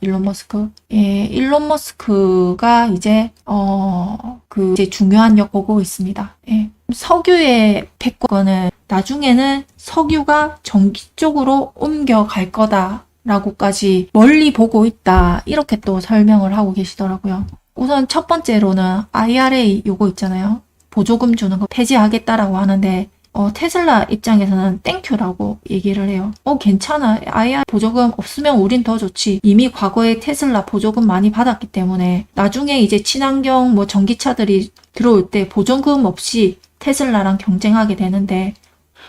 일론 머스크. 예, 일론 머스크가 이제 이제 중요한 역 보고 있습니다. 예. 석유의 패권은 나중에는 석유가 전기 쪽으로 옮겨갈 거다라고까지 멀리 보고 있다. 이렇게 또 설명을 하고 계시더라고요. 우선 첫 번째로는 IRA 요거 있잖아요. 보조금 주는 거 폐지하겠다라고 하는데 테슬라 입장에서는 땡큐라고 얘기를 해요. 괜찮아. IRA 보조금 없으면 우린 더 좋지. 이미 과거에 테슬라 보조금 많이 받았기 때문에 나중에 이제 친환경 뭐 전기차들이 들어올 때 보조금 없이 테슬라랑 경쟁하게 되는데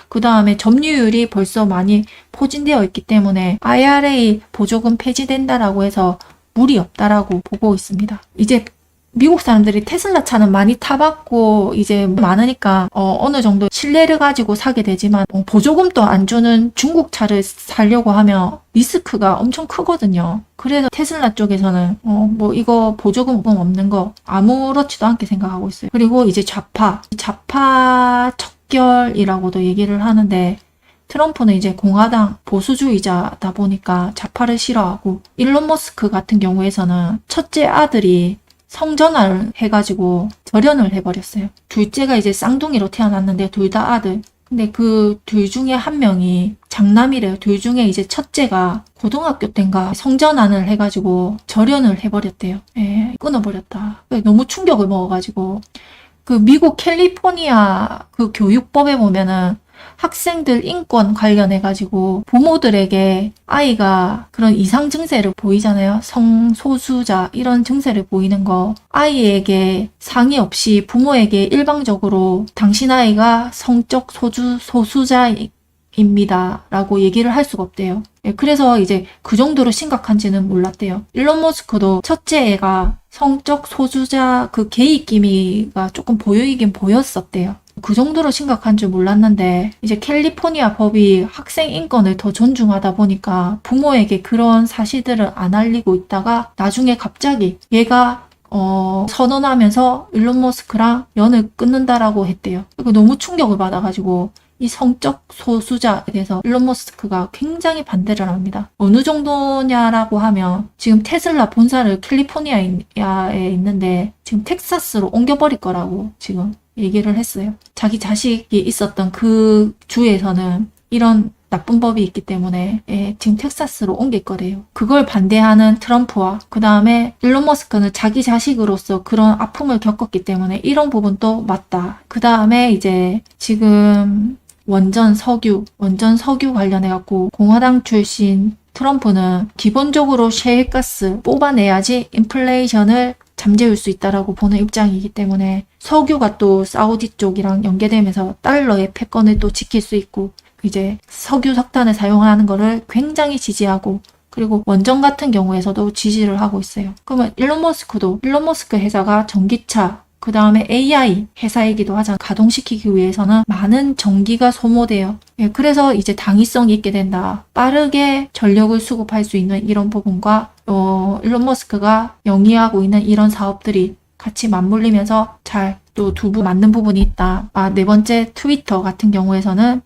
그 다음에 점유율이 벌써 많이 포진되어 있기 때문에 IRA 보조금 폐지된다라고 해서 무리 없다라고 보고 있습니다. 이제 미국 사람들이 테슬라 차는 많이 타봤고 이제 많으니까 어느 정도 신뢰를 가지고 사게 되지만 보조금도 안 주는 중국 차를 사려고 하면 리스크가 엄청 크거든요. 그래서 테슬라 쪽에서는 뭐 이거 보조금 없는 거 아무렇지도 않게 생각하고 있어요. 그리고 이제 좌파 척결이라고도 얘기를 하는데 트럼프는 이제 공화당 보수주의자다 보니까 좌파를 싫어하고 일론 머스크 같은 경우에서는 첫째 아들이 성전환을 해가지고 절연을 해버렸어요. 둘째가 이제 쌍둥이로 태어났는데 둘 다 아들. 근데 그 둘 중에 한 명이 장남이래요. 둘 중에 이제 첫째가 고등학교 때인가 성전환을 해가지고 절연을 해버렸대요. 예, 끊어버렸다. 너무 충격을 먹어가지고 그 미국 캘리포니아 그 교육법에 보면은 학생들 인권 관련해가지고 부모들에게 아이가 그런 이상 증세를 보이잖아요. 성소수자 이런 증세를 보이는 거 아이에게 상의 없이 부모에게 일방적으로 당신 아이가 성적 소수자입니다 라고 얘기를 할 수가 없대요. 그래서 이제 그 정도로 심각한지는 몰랐대요. 일론 머스크도 첫째 애가 성적 소수자 그 게이 기미가 조금 보이긴 보였었대요. 그 정도로 심각한 줄 몰랐는데 이제 캘리포니아 법이 학생 인권을 더 존중하다 보니까 부모에게 그런 사실들을 안 알리고 있다가 나중에 갑자기 얘가 선언하면서 일론 머스크랑 연을 끊는다라고 했대요. 그리고 너무 충격을 받아가지고 이 성적 소수자에 대해서 일론 머스크가 굉장히 반대를 합니다. 어느 정도냐라고 하면 지금 테슬라 본사를 캘리포니아에 있는데 지금 텍사스로 옮겨버릴 거라고 지금 얘기를 했어요. 자기 자식이 있었던 그 주에서는 이런 나쁜 법이 있기 때문에 지금 텍사스로 옮길 거래요. 그걸 반대하는 트럼프와 그 다음에 일론 머스크는 자기 자식으로서 그런 아픔을 겪었기 때문에 이런 부분도 맞다. 그 다음에 이제 지금 원전 석유 관련해갖고 공화당 출신 트럼프는 기본적으로 셰일가스 뽑아내야지 인플레이션을 잠재울 수 있다라고 보는 입장이기 때문에 석유가 또 사우디 쪽이랑 연계되면서 달러의 패권을 또 지킬 수 있고 이제 석유 석탄을 사용하는 거를 굉장히 지지하고 그리고 원전 같은 경우에서도 지지를 하고 있어요. 그러면 일론 머스크 회사가 전기차 그 다음에 AI 회사이기도 하잖아. 가동시키기 위해서는 많은 전기가 소모돼요. 그래서 이제 당위성이 있게 된다. 빠르게 전력을 수급할 수 있는 이런 부분과 일론 머스크가 영위하고 있는 이런 사업들이 같이 맞물리면서 잘 또 두부 맞는 부분이 있다. 네 번째 트위터 같은 경우에서는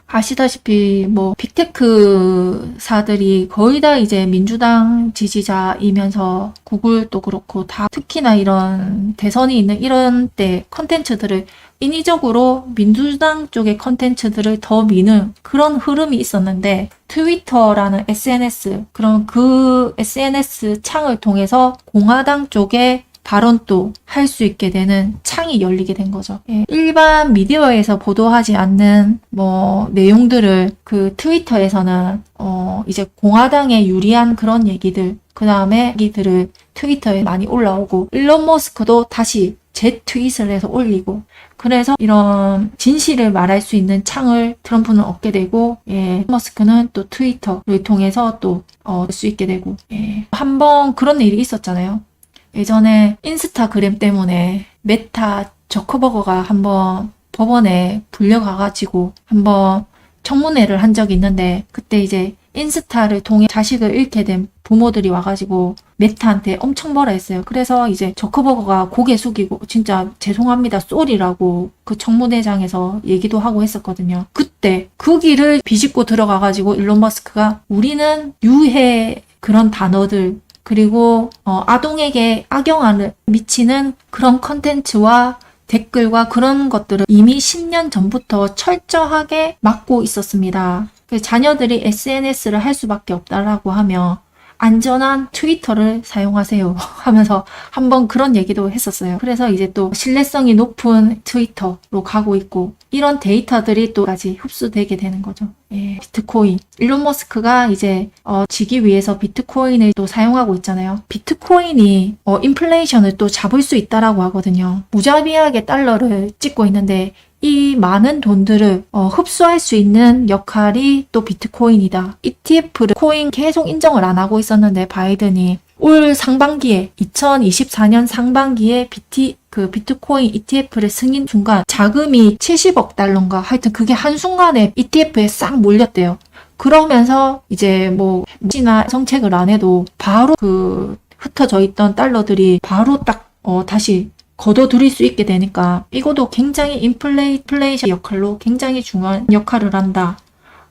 아시다시피 뭐 빅테크사들이 거의 다 이제 민주당 지지자이면서 구글도 그렇고 다 특히나 이런 대선이 있는 이런 때 컨텐츠들을 인위적으로 민주당 쪽의 컨텐츠들을 더 미는 그런 흐름이 있었는데 트위터라는 SNS 그런 그 SNS 창을 통해서 공화당 쪽에 발언도 할 수 있게 되는 창이 열리게 된 거죠. 일반 미디어에서 보도하지 않는 뭐 내용들을 그 트위터에서는 이제 공화당에 유리한 그런 얘기들 그 다음에 얘기들을 트위터에 많이 올라오고 일론 머스크도 다시 재트윗을 해서 올리고 그래서 이런 진실을 말할 수 있는 창을 트럼프는 얻게 되고 머스크는 또 트위터를 통해서 또 얻을 수 있게 되고 한번 그런 일이 있었잖아요. 예전에 인스타그램 때문에 메타 저커버거가 한번 법원에 불려가가지고 한번 청문회를 한 적이 있는데 그때 이제 인스타를 통해 자식을 잃게 된 부모들이 와가지고 메타한테 엄청 뭐라 했어요. 그래서 이제 저커버거가 고개 숙이고 진짜 죄송합니다 쏘리라고 그 청문회장에서 얘기도 하고 했었거든요. 그때 그 길을 비집고 들어가가지고 일론 머스크가 우리는 유해 그런 단어들 그리고 아동에게 악영향을 미치는 그런 컨텐츠와 댓글과 그런 것들을 이미 10년 전부터 철저하게 막고 있었습니다. 자녀들이 SNS를 할 수밖에 없다라고 하면 안전한 트위터를 사용하세요 하면서 한번 그런 얘기도 했었어요. 그래서 이제 또 신뢰성이 높은 트위터로 가고 있고 이런 데이터들이 또까지 흡수되게 되는 거죠. 예, 비트코인. 일론 머스크가 이제 지기 위해서 비트코인을 또 사용하고 있잖아요. 비트코인이 인플레이션을 또 잡을 수 있다라고 하거든요. 무자비하게 달러를 찍고 있는데 이 많은 돈들을 흡수할 수 있는 역할이 또 비트코인이다. ETF를 코인 계속 인정을 안 하고 있었는데 바이든이 올 상반기에 2024년 상반기에 비트코인 ETF를 승인 순간 자금이 70억 달러인가 하여튼 그게 한순간에 ETF에 싹 몰렸대요. 그러면서 이제 뭐 혹시나 정책을 안 해도 바로 그 흩어져 있던 달러들이 바로 딱 다시 걷어들일 수 있게 되니까 이것도 굉장히 인플레이션 역할로 굉장히 중요한 역할을 한다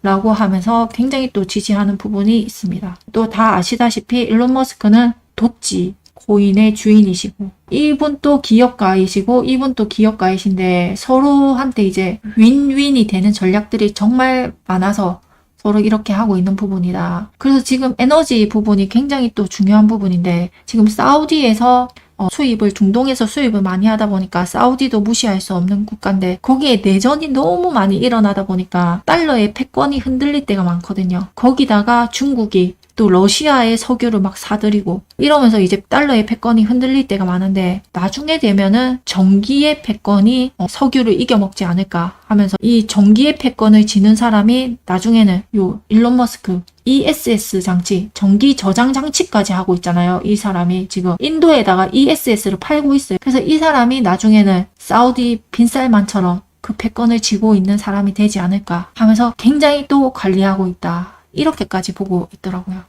라고 하면서 굉장히 또 지지하는 부분이 있습니다. 또 다 아시다시피 일론 머스크는 도지 코인의 주인이시고 이분 또 기업가이시고 이분 또 기업가이신데 서로한테 이제 윈윈이 되는 전략들이 정말 많아서 서로 이렇게 하고 있는 부분이다. 그래서 지금 에너지 부분이 굉장히 또 중요한 부분인데 지금 사우디에서 중동에서 수입을 많이 하다 보니까 사우디도 무시할 수 없는 국가인데 거기에 내전이 너무 많이 일어나다 보니까 달러의 패권이 흔들릴 때가 많거든요. 거기다가 중국이 또 러시아의 석유를 막 사들이고 이러면서 이제 달러의 패권이 흔들릴 때가 많은데 나중에 되면은 전기의 패권이 석유를 이겨먹지 않을까 하면서 이 전기의 패권을 지는 사람이 나중에는 요 일론 머스크 ESS 장치, 전기 저장 장치까지 하고 있잖아요. 이 사람이 지금 인도에다가 ESS를 팔고 있어요. 그래서 이 사람이 나중에는 사우디 빈살만처럼 그 패권을 쥐고 있는 사람이 되지 않을까 하면서 굉장히 또 관리하고 있다. 이렇게까지 보고 있더라고요.